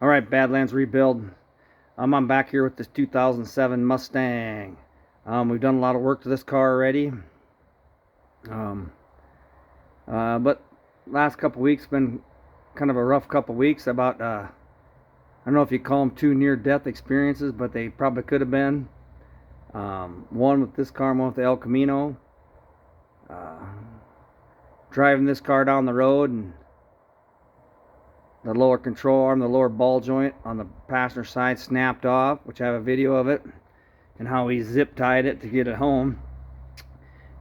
Alright, Badlands Rebuild. I'm back here with this 2007 Mustang. We've done a lot of work to this car already. But last couple weeks been kind of a rough couple weeks. About I don't know if you call them two near-death experiences, but they probably could have been. One with this car, one with the El Camino. Driving this car down the road, and the lower control arm, the lower ball joint on the passenger side snapped off, which I have a video of it, and how he zip tied it to get it home.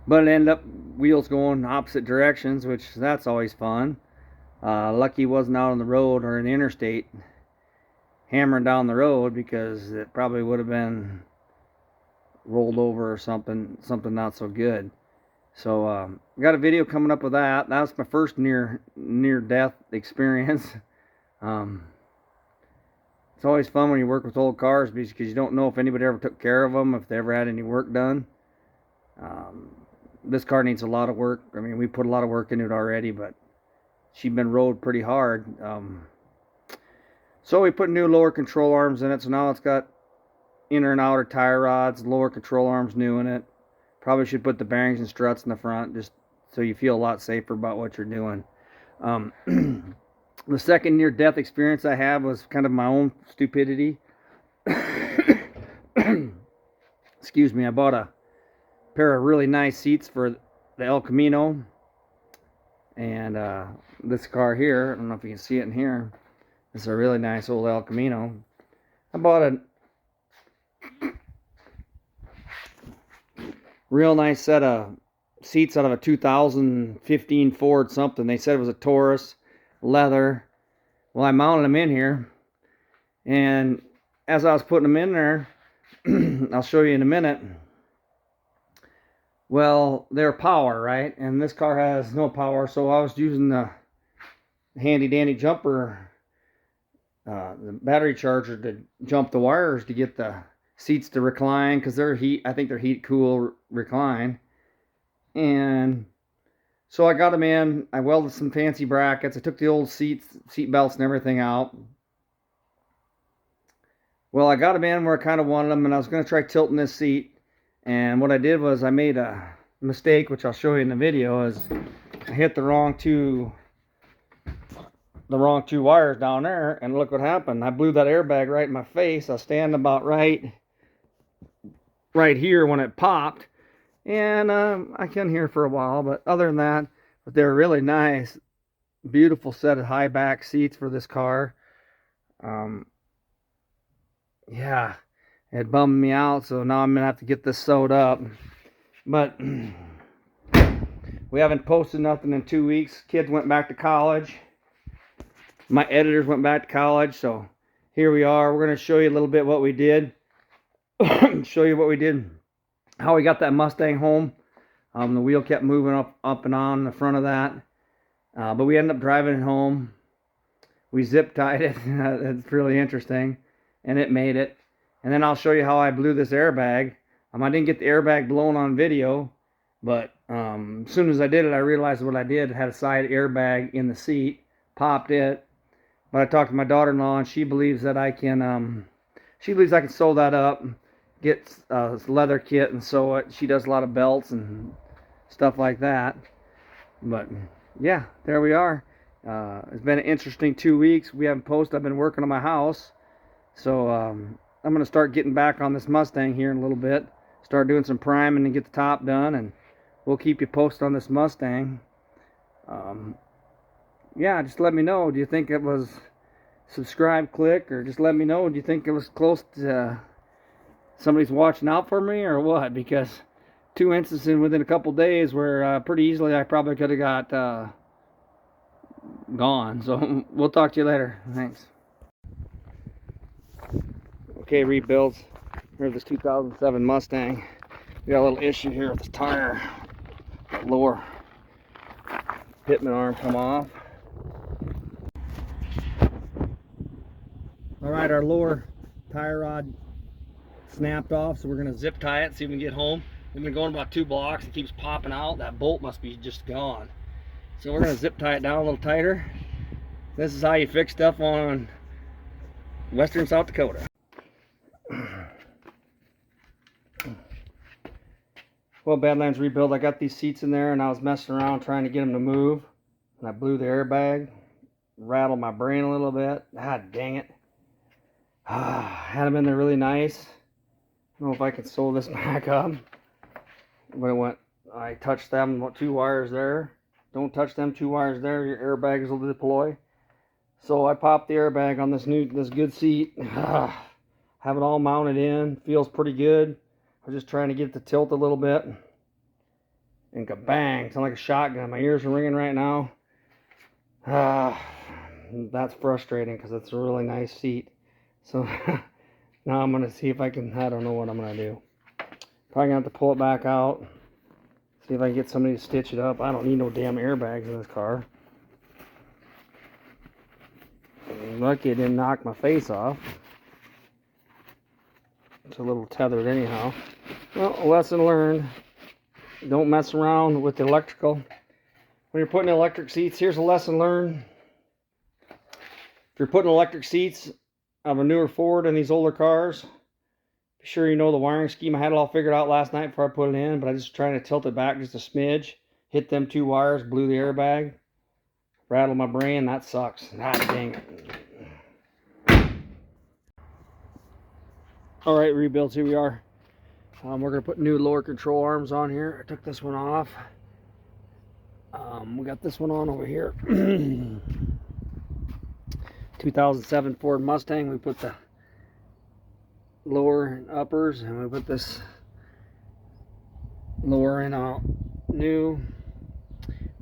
But it ended up wheels going opposite directions, which that's always fun. Lucky he wasn't out on the road or in the interstate hammering down the road, because it probably would have been rolled over or something not so good. So I got a video coming up with that. That was my first near death experience. It's always fun when you work with old cars, because you don't know if anybody ever took care of them, if they ever had any work done. This car needs a lot of work. I mean, we put a lot of work into it already, but she's been rode pretty hard. So we put new lower control arms in it, so now it's got inner and outer tire rods, lower control arms new in it. Probably should put the bearings and struts in the front, just so you feel a lot safer about what you're doing. The second near-death experience I had was kind of my own stupidity. Excuse me. I bought a pair of really nice seats for the El Camino. And this car here, I don't know if you can see it in here. It's a really nice old El Camino. I bought a real nice set of seats out of a 2015 Ford something. They said it was a Taurus, leather. Well, I mounted them in here, and as I was putting them in there, I'll show you in a minute. Well, they're power, right? And this car has no power, so I was using the handy dandy jumper, the battery charger, to jump the wires to get the seats to recline, because they're I think they're heat cool recline. And so I got them in. I welded some fancy brackets. I took the old seat belts and everything out. Well, I got them in where I kind of wanted them, and I was going to try tilting this seat. And what I did was I made a mistake, which I'll show you in the video. Is I hit the wrong two wires down there, and look what happened. I blew that airbag right in my face. I was standing about right here when it popped, and I couldn't hear for a while. But other than that, they're really nice, beautiful set of high back seats for this car. Yeah, it bummed me out, so now I'm gonna have to get this sewed up. But we haven't posted nothing in 2 weeks. Kids went back to college. My editors went back to college, so here we are. We're gonna show you a little bit what we did. Show you what we did, how we got that Mustang home. The wheel kept moving up and on the front of that, but we ended up driving it home. We zip tied it. It's really interesting, and it made it. And then I'll show you how I blew this airbag. I didn't get the airbag blown on video, but as soon as I did it, I realized what I did. I had a side airbag in the seat, popped it. But I talked to my daughter-in-law, and she believes that I can. She believes I can sew that up, get a leather kit and sew it. She does a lot of belts and stuff like that. But yeah, there we are. It's been an interesting 2 weeks. We haven't posted. I've been working on my house, so I'm gonna start getting back on this Mustang here in a little bit. Start doing some priming and get the top done, and we'll keep you posted on this Mustang. Yeah, just let me know. Do you think it was subscribe, click, or just let me know. Do you think it was close to somebody's watching out for me or what? Because 2 instances within a couple days where pretty easily I probably could have got gone. So we'll talk to you later. Thanks. Okay, rebuilds. Here's this 2007 Mustang. We got a little issue here with this tire. That lower pitman arm come off. Alright, our lower tire rod snapped off, so we're going to zip tie it, see if we can get home. We've been going about 2 blocks. It keeps popping out. That bolt must be just gone. So we're going to zip tie it down a little tighter. This is how you fix stuff on Western South Dakota. Well, Badlands Rebuild, I got these seats in there and I was messing around trying to get them to move. And I blew the airbag, rattled my brain a little bit. God dang it. Had them in there really nice. I don't know if I can sew this back up. But I touched them, 2 wires there. Don't touch them 2 wires there, your airbags will deploy. So I popped the airbag on this good seat. Have it all mounted in, feels pretty good. I'm just trying to get it to tilt a little bit. And kabang, sound like a shotgun. My ears are ringing right now. That's frustrating because it's a really nice seat. So now I'm going to see if I can, I don't know what I'm going to do. Probably going to have to pull it back out. See if I can get somebody to stitch it up. I don't need no damn airbags in this car. I'm lucky it didn't knock my face off. It's a little tethered anyhow. Well, a lesson learned. Don't mess around with the electrical. When you're putting electric seats, here's a lesson learned. If you're putting electric seats of a newer Ford in these older cars, be sure you know the wiring scheme. I had it all figured out last night before I put it in, but I just trying to tilt it back just a smidge. Hit them 2 wires, blew the airbag, rattled my brain. That sucks. God dang it. Alright, rebuilds, here we are. We're going to put new lower control arms on here. I took this one off. We got this one on over here. 2007 Ford Mustang. We put the lower and uppers, and we put this lower in new.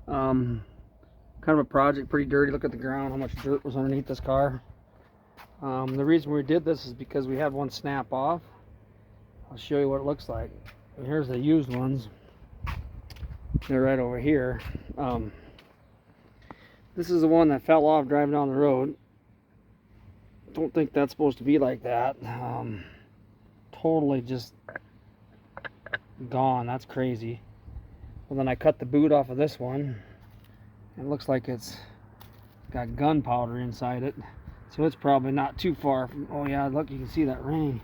Kind of a project, pretty dirty. Look at the ground, how much dirt was underneath this car. The reason we did this is because we had one snap off. I'll show you what it looks like. And here's the used ones. They're right over here. This is the one that fell off driving down the road. Don't think that's supposed to be like that. Totally just gone. That's crazy. Well, then I cut the boot off of this one. It looks like it's got gunpowder inside it. So it's probably not too far from, oh yeah, look, you can see that ring.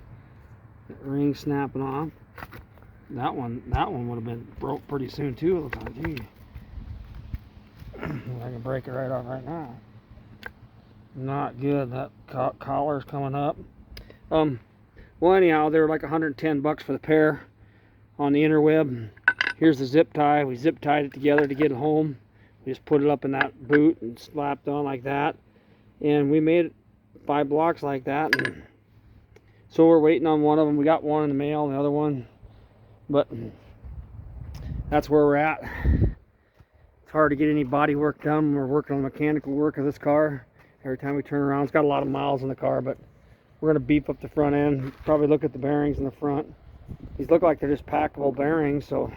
That ring snapping off. That one would have been broke pretty soon too. Look like, gee. I can break it right off right now. Not good. That collar's coming up. Well, anyhow, they were like 110 bucks for the pair on the interweb. Here's the zip tie. We zip tied it together to get it home. We just put it up in that boot and slapped on like that. And we made 5 blocks like that. And so we're waiting on one of them. We got one in the mail, the other one. But that's where we're at. It's hard to get any body work done when we're working on the mechanical work of this car. Every time we turn around, it's got a lot of miles in the car, but we're going to beef up the front end. Probably look at the bearings in the front. These look like they're just packable bearings, so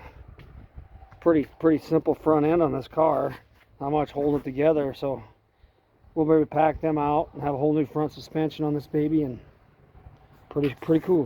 pretty simple front end on this car. Not much holding it together, so we'll maybe pack them out and have a whole new front suspension on this baby, and pretty cool.